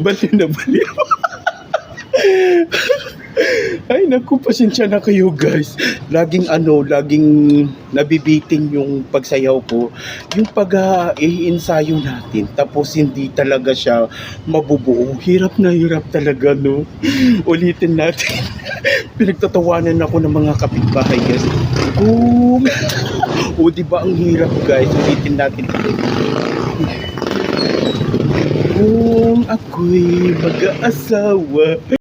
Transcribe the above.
Baliw na baliw. Ay naku, pasensya na kayo guys. Laging nabibiting yung pagsayaw ko. Yung pag-iinsayo natin. Tapos hindi talaga siya mabubuo. Hirap na hirap talaga, no? Ulitin natin. Pinagtatawanan ako ng mga kapitbahay guys. Kung... O diba ang hirap guys? Ulitin natin. Kung ako'y mag-aasawa.